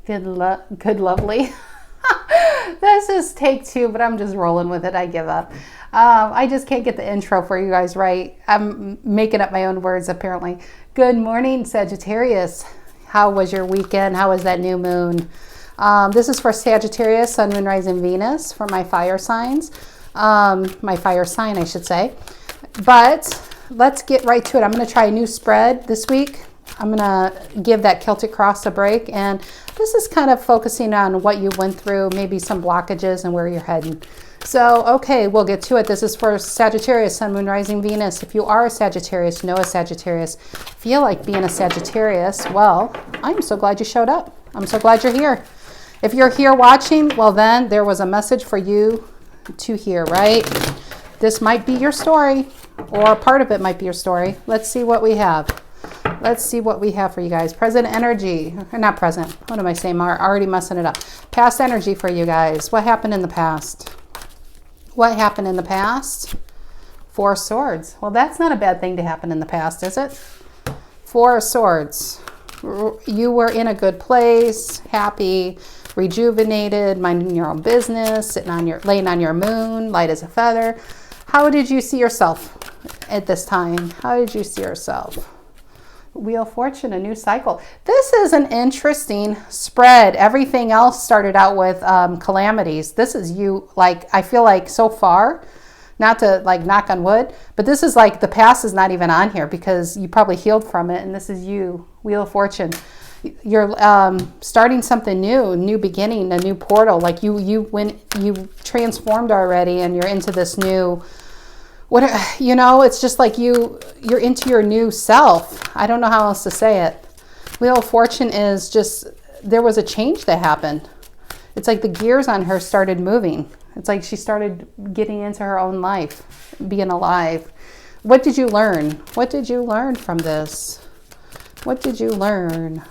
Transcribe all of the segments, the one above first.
Good, lovely. This is take two, but I'm just rolling with it. I give up. I just can't get the intro for you guys right. I'm making up my own words, apparently. Good morning, Sagittarius. How was your weekend? How was that new moon? This is for Sagittarius, Sun, Moon, Rising, Venus, for my fire signs. My fire sign, I should say. But let's get right to it. I'm going to try a new spread this week. I'm going to give that Celtic Cross a break, and this is kind of focusing on what you went through, maybe some blockages and where you're heading. So, okay, we'll get to it. This is for Sagittarius, Sun, Moon, Rising, Venus. If you are a Sagittarius, know a Sagittarius, feel like being a Sagittarius, well, I'm so glad you showed up. I'm so glad you're here. If you're here watching, well, then there was a message for you to hear, right? This might be your story, or part of it might be your story. Let's see what we have. Let's see what we have for you guys. Present energy, or not present. What am I saying? I'm already messing it up. Past energy for you guys. What happened in the past? What happened in the past? Four of Swords. Well, that's not a bad thing to happen in the past, is it? Four of Swords. You were in a good place, happy, rejuvenated, minding your own business, laying on your moon, light as a feather. How did you see yourself at this time? How did you see yourself? Wheel of Fortune, a new cycle. This is an interesting spread. Everything else started out with calamities. This is you, like, I feel like so far, not to like knock on wood, but this is like the past is not even on here because you probably healed from it, and this is you, Wheel of Fortune. You're starting something new beginning, a new portal. Like you transformed already, and you're into this new. It's just like you're into your new self. I don't know how else to say it. Wheel of Fortune is just, there was a change that happened. It's like the gears on her started moving. It's like she started getting into her own life, being alive. What did you learn? What did you learn from this? What did you learn?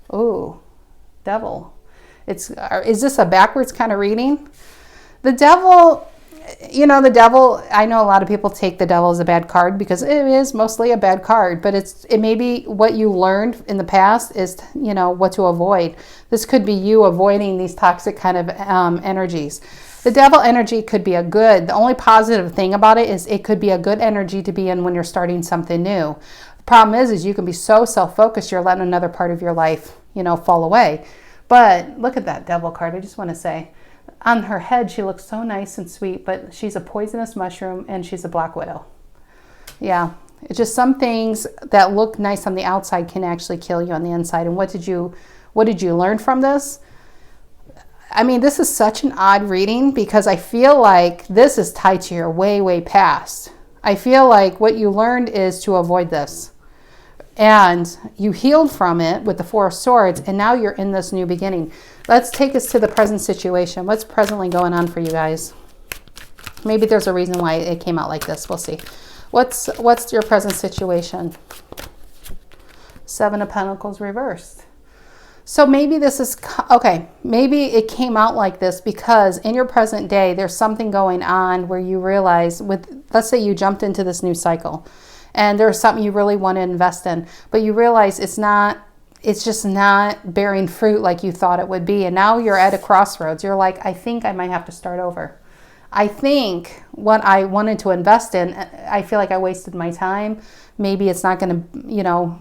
Oh, Devil. Is this a backwards kind of reading? The Devil... the Devil, I know a lot of people take the Devil as a bad card because it is mostly a bad card, but it may be what you learned in the past is, what to avoid. This could be you avoiding these toxic kind of energies. The Devil energy could be the only positive thing about it is it could be a good energy to be in when you're starting something new. The problem is you can be so self-focused, you're letting another part of your life, fall away. But look at that Devil card. I just want to say, on her head, she looks so nice and sweet, but she's a poisonous mushroom and she's a black widow. Yeah, it's just some things that look nice on the outside can actually kill you on the inside. And what did you learn from this? I mean, this is such an odd reading because I feel like this is tied to your way, way past. I feel like what you learned is to avoid this. And you healed from it with the Four of Swords, and now you're in this new beginning. Let's take us to the present situation. What's presently going on for you guys? Maybe there's a reason why it came out like this. We'll see. What's your present situation? Seven of Pentacles reversed. So maybe this is, okay, maybe it came out like this because in your present day, there's something going on where you realize let's say you jumped into this new cycle and there's something you really want to invest in, but you realize it's just not bearing fruit like you thought it would be. And now you're at a crossroads. You're like, I think I might have to start over. I think what I wanted to invest in, I feel like I wasted my time. Maybe it's not going to,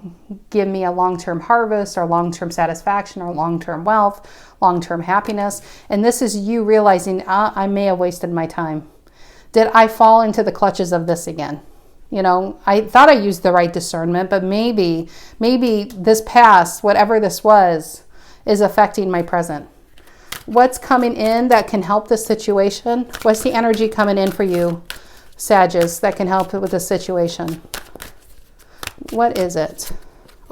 give me a long-term harvest or long-term satisfaction or long-term wealth, long-term happiness. And this is you realizing, I may have wasted my time. Did I fall into the clutches of this again? I thought I used the right discernment, but maybe this past, whatever this was, is affecting my present. What's coming in that can help this situation? What's the energy coming in for you, Sagittarius, that can help with this situation? What is it?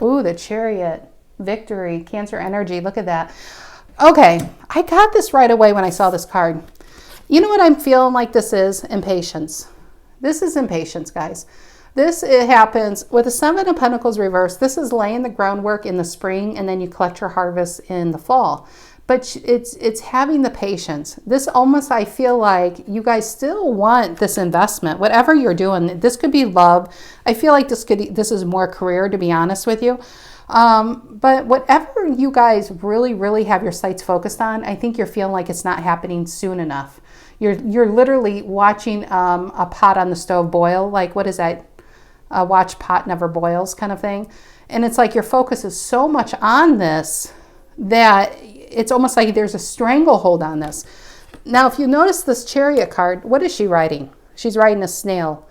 Ooh, the Chariot, victory, Cancer energy. Look at that. Okay, I got this right away when I saw this card. You know what I'm feeling like this is? Impatience. This is impatience, guys. It happens with the Seven of Pentacles reversed. This is laying the groundwork in the spring, and then you collect your harvest in the fall. But it's having the patience. This almost, I feel like you guys still want this investment, whatever you're doing. This could be love. I feel like this is more career, to be honest with you. But whatever you guys really, really have your sights focused on, I think you're feeling like it's not happening soon enough. You're literally watching a pot on the stove boil. Like, what is that? Watch pot never boils kind of thing. And it's like your focus is so much on this that it's almost like there's a stranglehold on this. Now, if you notice this Chariot card, what is she riding? She's riding a snail.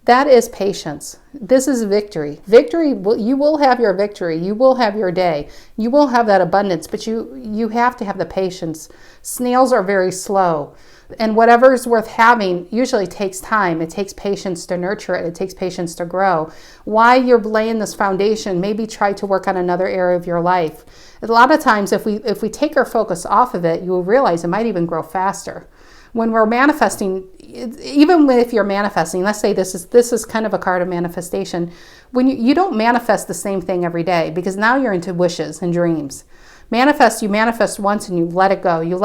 That is patience. This is victory. Victory, you will have your victory. You will have your day. You will have that abundance, but you have to have the patience. Snails are very slow. And whatever is worth having usually takes time. It takes patience to nurture it. It takes patience to grow. While you're laying this foundation, maybe try to work on another area of your life. A lot of times, if we take our focus off of it, you will realize it might even grow faster. When we're manifesting, even if you're manifesting, let's say this is kind of a card of manifestation. When you don't manifest the same thing every day, because now you're into wishes and dreams. You manifest once and you let it go. You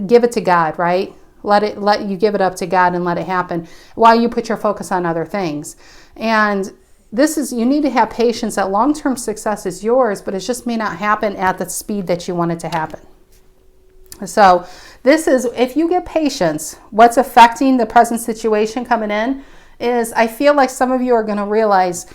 give it to God, right? You give it up to God and let it happen while you put your focus on other things. And you need to have patience that long-term success is yours, but it just may not happen at the speed that you want it to happen. So this is, if you get patience, what's affecting the present situation coming in is, I feel like some of you are going to realize,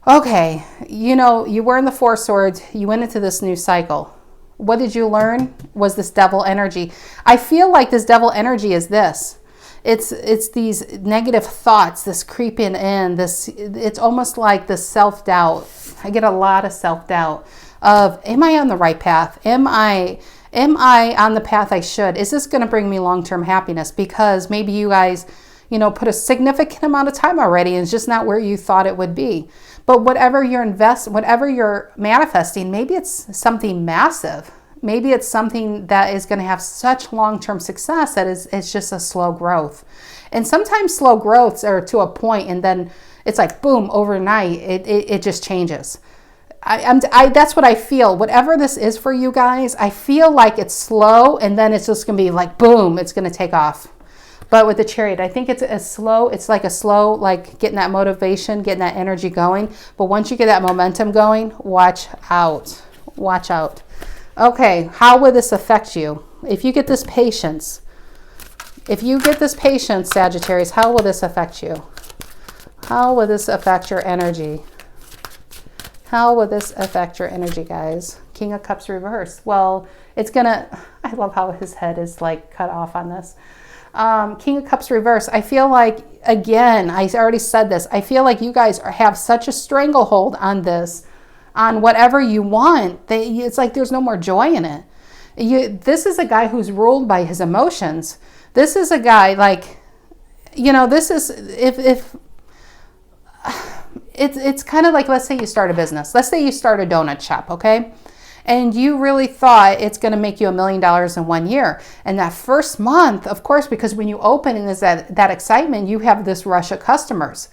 okay, you were in the Four Swords, you went into this new cycle. What did you learn? Was this devil energy. I feel like this devil energy is this. It's these negative thoughts, this creeping in, it's almost like the self-doubt. I get a lot of self-doubt of, am I on the right path? Am I on the path I should? Is this going to bring me long-term happiness? Because maybe you guys, put a significant amount of time already and it's just not where you thought it would be. But whatever you're manifesting, maybe it's something massive. Maybe it's something that is going to have such long-term success that it's just a slow growth. And sometimes slow growths are to a point and then it's like, boom, overnight, it just changes. That's what I feel. Whatever this is for you guys, I feel like it's slow and then it's just going to be like, boom, it's going to take off. But with the Chariot, I think it's like a slow, like getting that motivation, getting that energy going. But once you get that momentum going, watch out. Watch out. Okay, how will this affect you? If you get this patience, Sagittarius, how will this affect you? How will this affect your energy? How will this affect your energy, guys? King of Cups reversed. Well, I love how his head is like cut off on this. King of Cups reverse. I feel like, again, I already said this, I feel like you guys have such a stranglehold on this, on whatever you want, it's like there's no more joy in it. This is a guy who's ruled by his emotions. This is a guy like, this is, if it's kind of like, let's say you start a business. Let's say you start a donut shop, okay? And you really thought it's going to make you $1 million in 1 year. And that first month, of course, because when you open and there's that excitement, you have this rush of customers.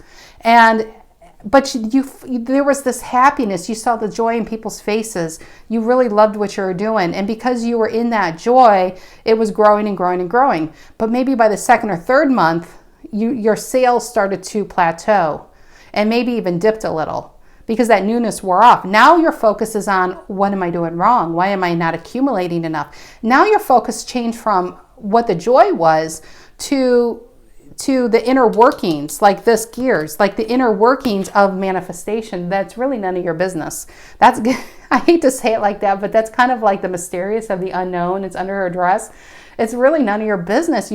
But there was this happiness. You saw the joy in people's faces. You really loved what you were doing. And because you were in that joy, it was growing and growing and growing. But maybe by the second or third month, your sales started to plateau and maybe even dipped a little, because that newness wore off. Now your focus is on, what am I doing wrong? Why am I not accumulating enough? Now your focus changed from what the joy was to the inner workings, like this gears, like the inner workings of manifestation. That's really none of your business. That's good. I hate to say it like that, but that's kind of like the mysterious of the unknown. It's under her dress. It's really none of your business.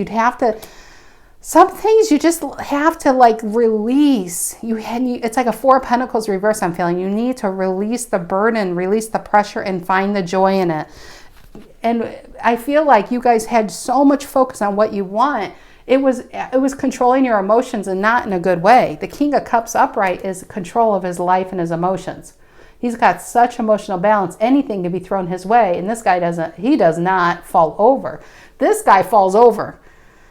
Some things you just have to like release. It's like a Four of Pentacles reverse, I'm feeling. You need to release the burden, release the pressure, and find the joy in it. And I feel like you guys had so much focus on what you want. It was controlling your emotions, and not in a good way. The King of Cups upright is control of his life and his emotions. He's got such emotional balance. Anything can be thrown his way. And this guy does not fall over. This guy falls over.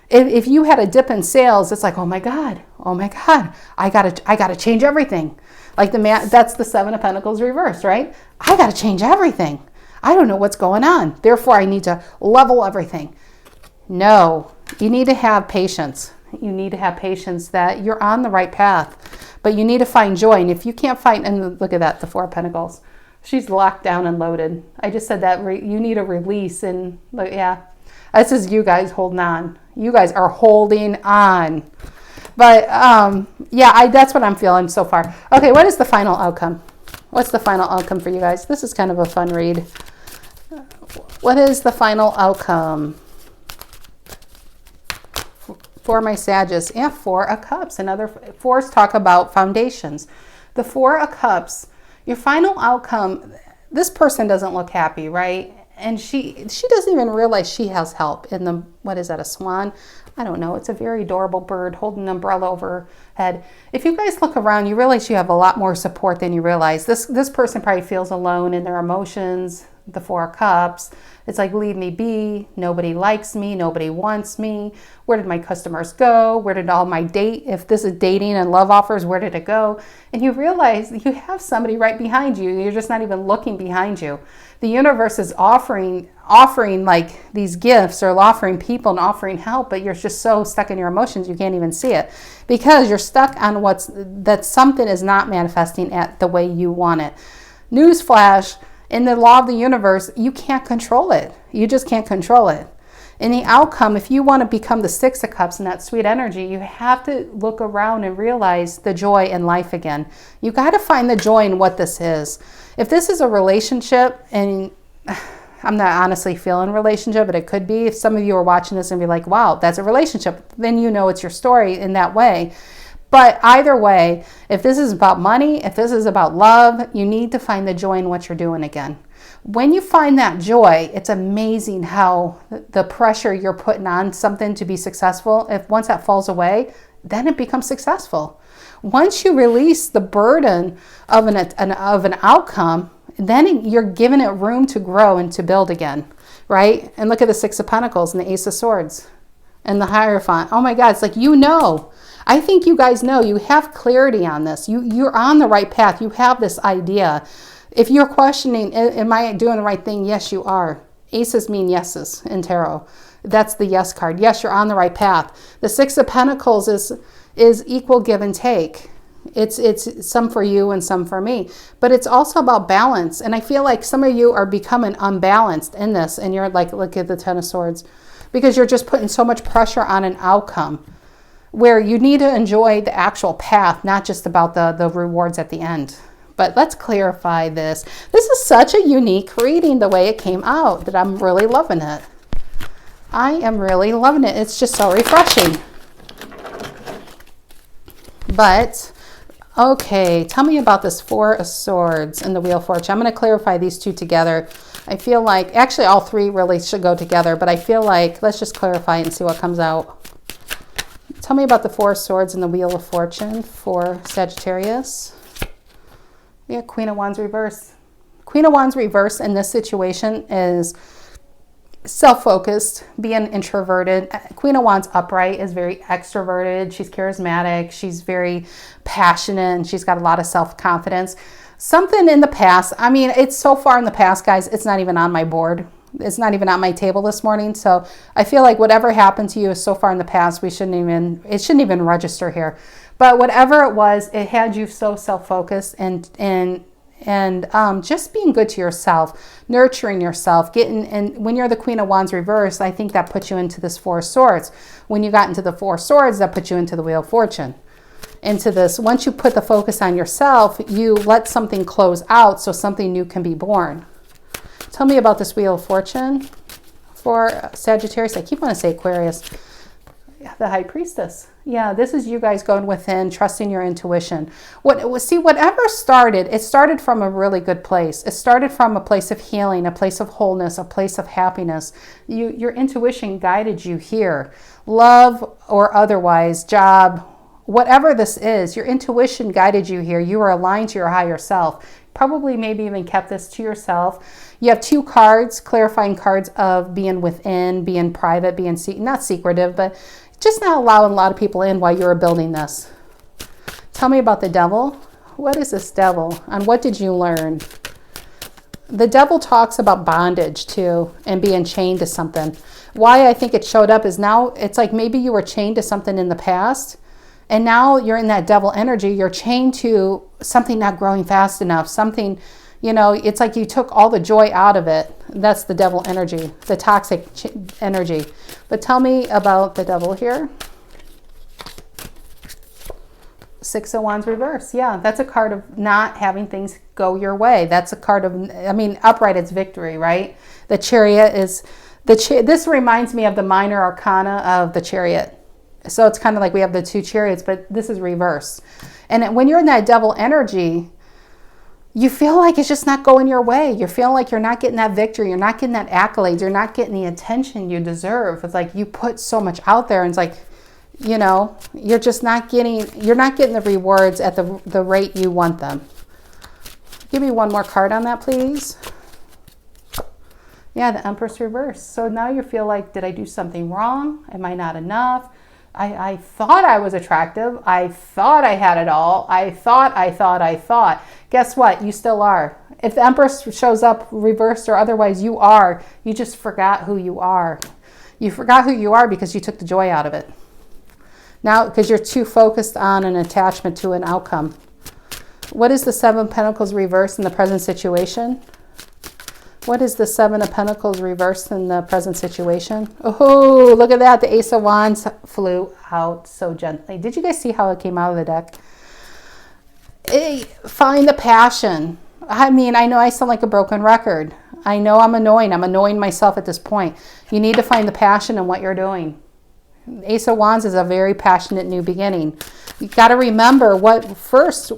If you had a dip in sales, it's like, oh my God, I gotta change everything. Like the man, that's the Seven of Pentacles reversed, right? I gotta change everything. I don't know what's going on. Therefore, I need to level everything. No, you need to have patience. You need to have patience that you're on the right path, but you need to find joy. And if you can't find, and look at that, the Four of Pentacles. She's locked down and loaded. I just said that you need a release. And look, yeah, this is you guys holding on. You guys are holding on. But yeah, that's what I'm feeling so far. Okay, what is the final outcome? What's the final outcome for you guys? This is kind of a fun read. What is the final outcome for my Sagittarius? Yeah, Four of Cups. Another fours talk about foundations. The Four of Cups, your final outcome, this person doesn't look happy, right? And she doesn't even realize she has help in the, what is that, a swan? I don't know. It's a very adorable bird holding an umbrella over her head. If you guys look around, you realize you have a lot more support than you realize. This person probably feels alone in their emotions. The Four of Cups. It's like, leave me be. Nobody likes me. Nobody wants me. Where did my customers go? Where did all my date? If this is dating and love offers, where did it go? And you realize you have somebody right behind you. You're just not even looking behind you. The universe is offering like these gifts, or offering people and offering help, but you're just so stuck in your emotions you can't even see it, because you're stuck on that something is not manifesting at the way you want it. Newsflash. In the law of the universe, you can't control it. You just can't control it. In the outcome, if you want to become the Six of Cups and that sweet energy, you have to look around and realize the joy in life again. You got to find the joy in what this is. If this is a relationship, and I'm not honestly feeling relationship, but it could be. If some of you are watching this and be like, wow, that's a relationship, then you know it's your story in that way. But either way, if this is about money, if this is about love, you need to find the joy in what you're doing again. When you find that joy, it's amazing how the pressure you're putting on something to be successful, if once that falls away, then it becomes successful. Once you release the burden of an outcome, then you're giving it room to grow and to build again, right? And look at the Six of Pentacles and the Ace of Swords and the Hierophant. Oh my God, it's like, you know. I think you guys know, you have clarity on this. You're on the right path. You have this idea. If you're questioning, am I doing the right thing? Yes, you are. Aces mean yeses in tarot. That's the yes card. Yes, you're on the right path. The Six of Pentacles is equal give and take. It's some for you and some for me. But it's also about balance. And I feel like some of you are becoming unbalanced in this. And you're like, look at the Ten of Swords. Because you're just putting so much pressure on an outcome, where you need to enjoy the actual path, not just about the rewards at the end. But let's clarify this. This is such a unique reading, the way it came out, that I'm really loving it. I am really loving it. It's just so refreshing. But, okay, tell me about this Four of Swords and the Wheel of Fortune. I'm going to clarify these two together. I feel like, actually all three really should go together, but I feel like, let's just clarify and see what comes out. Tell me about the Four of Swords and the Wheel of Fortune for Sagittarius. Yeah, Queen of Wands reverse. Queen of Wands reverse in this situation is self-focused, being introverted. Queen of Wands upright is very extroverted. She's charismatic. She's very passionate, and she's got a lot of self-confidence. Something in the past, I mean, it's so far in the past, guys, it's not even on my board. It's not even on my table this morning. So I feel like whatever happened to you is so far in the past, it shouldn't even register here. But whatever it was, it had you so self-focused and just being good to yourself, nurturing yourself, and when you're the Queen of Wands reverse, I think that puts you into this Four of Swords. When you got into the Four of Swords, that put you into the Wheel of Fortune. Into this, once you put the focus on yourself, you let something close out so something new can be born. Tell me about this Wheel of Fortune for Sagittarius. I keep wanting to say Aquarius. The High Priestess. Yeah, this is you guys going within, trusting your intuition. Whatever started, it started from a really good place. It started from a place of healing, a place of wholeness, a place of happiness. Your intuition guided you here. Love or otherwise, job, whatever this is, your intuition guided you here. You are aligned to your higher self. Probably maybe even kept this to yourself. You have two cards, clarifying cards of being within, being private, being not secretive, but just not allowing a lot of people in while you were building this. Tell me about the Devil. What is this Devil? And what did you learn? The devil talks about bondage too and being chained to something. Why I think it showed up is now it's like maybe you were chained to something in the past and now you're in that devil energy. You're chained to something not growing fast enough, something, you know, it's like you took all the joy out of it. That's the devil energy, the toxic energy. But tell me about the devil here. Six of Wands reverse. Yeah, that's a card of not having things go your way. That's a card of, I mean, upright, it's victory, right? The Chariot is, this reminds me of the minor arcana of the Chariot. So it's kind of like we have the two chariots, but this is reverse. And when you're in that devil energy, you feel like it's just not going your way. You feel like you're not getting that victory. You're not getting that accolades. You're not getting the attention you deserve. It's like you put so much out there and it's like, you know, you're just not getting, you're not getting the rewards at the rate you want them. Give me one more card on that, please. Yeah, the Empress reverse. So now you feel like, did I do something wrong? Am I not enough? I thought I was attractive. I thought I had it all. I thought. Guess what? You still are. If the Empress shows up reversed or otherwise, you are. You just forgot who you are. You forgot who you are because you took the joy out of it. Now, because you're too focused on an attachment to an outcome. What is the Seven of Pentacles reversed in the present situation? What is the Seven of Pentacles reversed in the present situation? Oh, look at that. The Ace of Wands flew out so gently. Did you guys see how it came out of the deck? Find the passion. I mean, I know I sound like a broken record. I know I'm annoying. I'm annoying myself at this point. You need to find the passion in what you're doing. Ace of Wands is a very passionate new beginning. You got to remember what first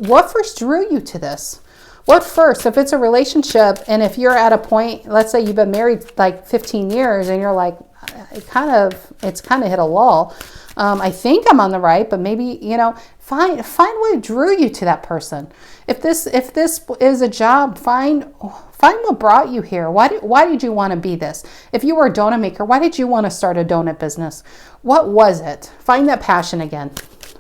drew you to this. What first? If it's a relationship and if you're at a point, let's say you've been married like 15 years and you're like, it's kind of hit a lull. I think I'm on the right, but maybe, you know, find what drew you to that person. If this is a job, find what brought you here. Why did you want to be this? If you were a donut maker, why did you want to start a donut business? What was it? Find that passion again,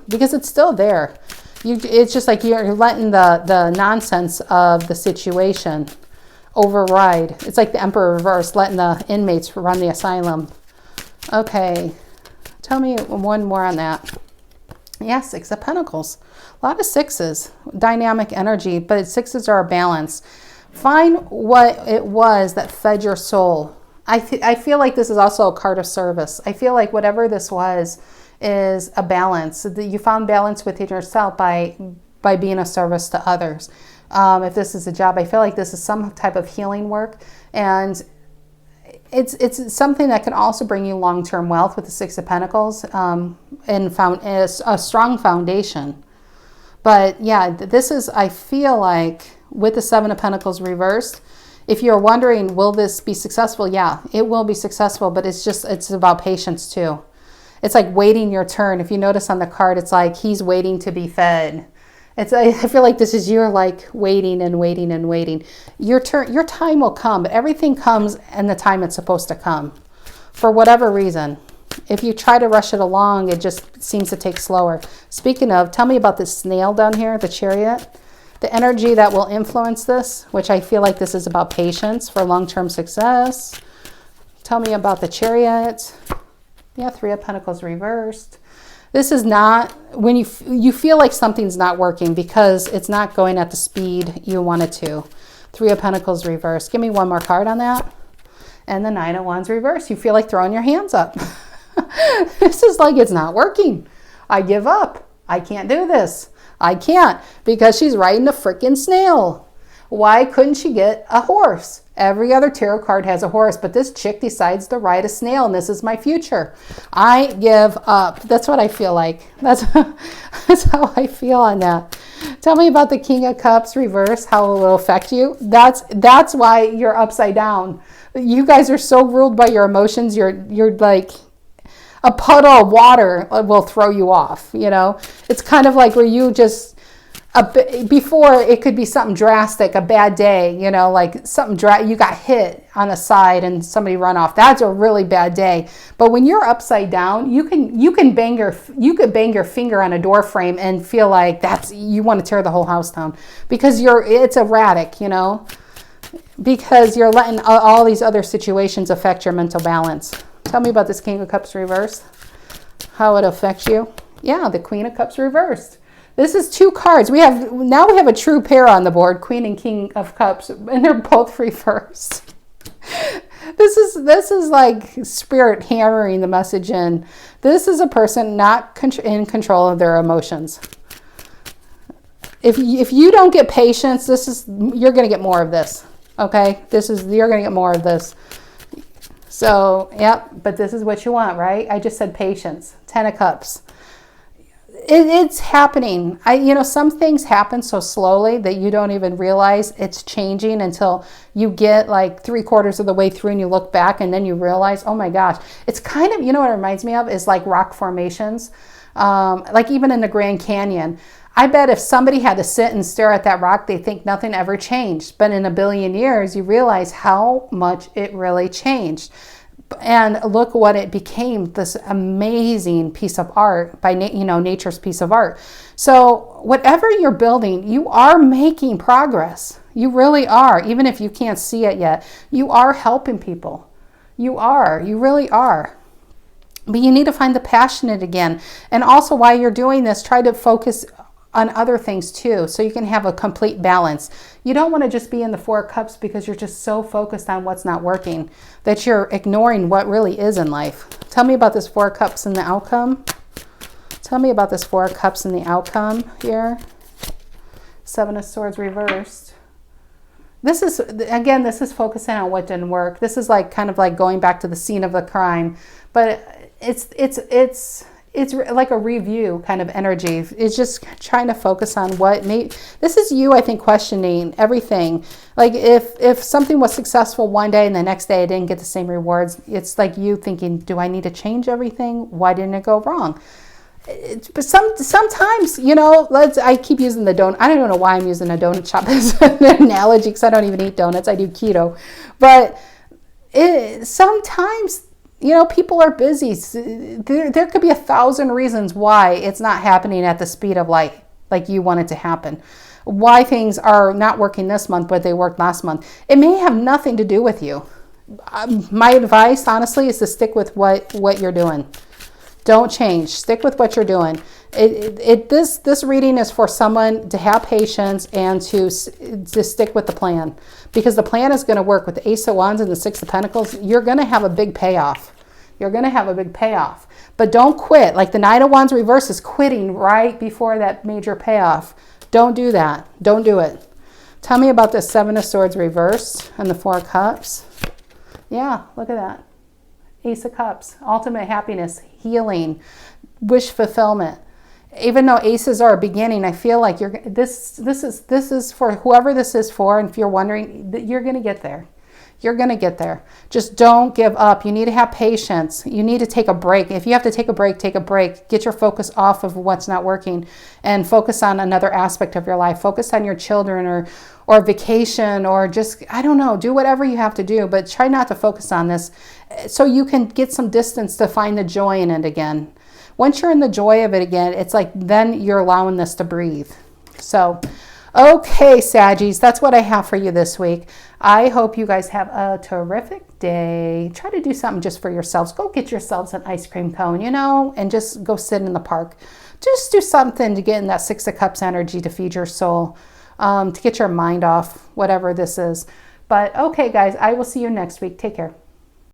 because it's still there. It's just like you're letting the nonsense of the situation override. It's like the Emperor reverse, letting the inmates run the asylum. Okay, tell me one more on that. Yeah, Six of Pentacles. A lot of sixes, dynamic energy, but sixes are a balance. Find what it was that fed your soul. I feel like this is also a card of service. I feel like whatever this was is a balance. You found balance within yourself by being a service to others. If this is a job, I feel like this is some type of healing work, and it's something that can also bring you long-term wealth with the Six of Pentacles, and found a strong foundation. But yeah, this is, I feel like with the Seven of Pentacles reversed, if you're wondering, will this be successful? Yeah, it will be successful, but it's about patience too. It's like waiting your turn. If you notice on the card, it's like he's waiting to be fed. I feel like this is you're like waiting and waiting and waiting. Your turn, your time will come, but everything comes in the time it's supposed to come. For whatever reason. If you try to rush it along, it just seems to take slower. Speaking of, tell me about this snail down here, the Chariot. The energy that will influence this, which I feel like this is about patience for long-term success. Tell me about the Chariot. Yeah, Three of Pentacles reversed. This is not, when you feel like something's not working because it's not going at the speed you want it to. Three of Pentacles reversed. Give me one more card on that. And the Nine of Wands reversed. You feel like throwing your hands up. This is like, it's not working. I give up. I can't do this. I can't, because she's riding a freaking snail. Why couldn't she get a horse? Every other tarot card has a horse, but this chick decides to ride a snail, and this is my future. I give up. That's what I feel like. That's how I feel on that. Tell me about the King of Cups reverse, how it will affect you. That's why you're upside down. You guys are so ruled by your emotions. You're like, a puddle of water will throw you off, you know. It's kind of like where you just, before it could be something drastic, a bad day, you know, like something you got hit on the side and somebody run off. That's a really bad day. But when you're upside down, you could bang your finger on a door frame and feel like you want to tear the whole house down, because it's erratic, you know. because you're letting all these other situations affect your mental balance. Tell me about this King of Cups reversed, how it affects you. Yeah, the Queen of Cups reversed. This is 2 cards. Now we have a true pair on the board, Queen and King of Cups, and they're both reversed. This is like spirit hammering the message in. This is a person not in control of their emotions. If you don't get patience, you're going to get more of this. Okay? You're going to get more of this. So, yep, but this is what you want, right? I just said patience. 10 of Cups. It's happening. Some things happen so slowly that you don't even realize it's changing until you get like 3/4 of the way through and you look back and then you realize, oh my gosh. It's kind of, what it reminds me of is like rock formations. Like even in the Grand Canyon. I bet if somebody had to sit and stare at that rock, they think nothing ever changed. But in a billion years, you realize how much it really changed. And look what it became, this amazing piece of art by, nature's piece of art. So whatever you're building, you are making progress. You really are. Even if you can't see it yet, you are helping people. You really are. But you need to find the passion in it again. And also while you're doing this, try to focus on other things too, so you can have a complete balance. You don't want to just be in the 4 of Cups because you're just so focused on what's not working that you're ignoring what really is in life. Tell me about this 4 of Cups and the outcome. Tell me about this 4 of Cups and the outcome here. 7 of Swords reversed. This is focusing on what didn't work. This is like kind of like going back to the scene of the crime, but it's like a review kind of energy. It's just trying to focus on what made, this is you, I think, questioning everything. Like if something was successful one day and the next day I didn't get the same rewards, it's like you thinking, do I need to change everything? Why didn't it go wrong? But sometimes, I keep using the donut. I don't know why I'm using a donut shop as an analogy because I don't even eat donuts. I do keto. But sometimes, people are busy. There could be 1,000 reasons why it's not happening at the speed of light like you want it to happen. Why things are not working this month, but they worked last month. It may have nothing to do with you. My advice, honestly, is to stick with what you're doing. Don't change. Stick with what you're doing. This reading is for someone to have patience and to stick with the plan, because the plan is going to work with the Ace of Wands and the 6 of Pentacles. You're going to have a big payoff. But don't quit. Like the Knight of Wands reverse is quitting right before that major payoff. Don't do that. Don't do it. Tell me about the 7 of Swords reversed and the 4 of Cups. Yeah, look at that. Ace of Cups, ultimate happiness, healing, wish fulfillment. Even though aces are a beginning, I feel like this is for whoever this is for. And if you're wondering, you're going to get there. You're going to get there. Just don't give up. You need to have patience. You need to take a break. If you have to take a break, take a break. Get your focus off of what's not working and focus on another aspect of your life. Focus on your children or vacation, or just, I don't know, do whatever you have to do, but try not to focus on this so you can get some distance to find the joy in it again. Once you're in the joy of it again, it's like then you're allowing this to breathe. So, okay, Saggies, that's what I have for you this week. I hope you guys have a terrific day. Try to do something just for yourselves. Go get yourselves an ice cream cone, and just go sit in the park. Just do something to get in that 6 of Cups energy to feed your soul, to get your mind off whatever this is. But okay, guys, I will see you next week. Take care.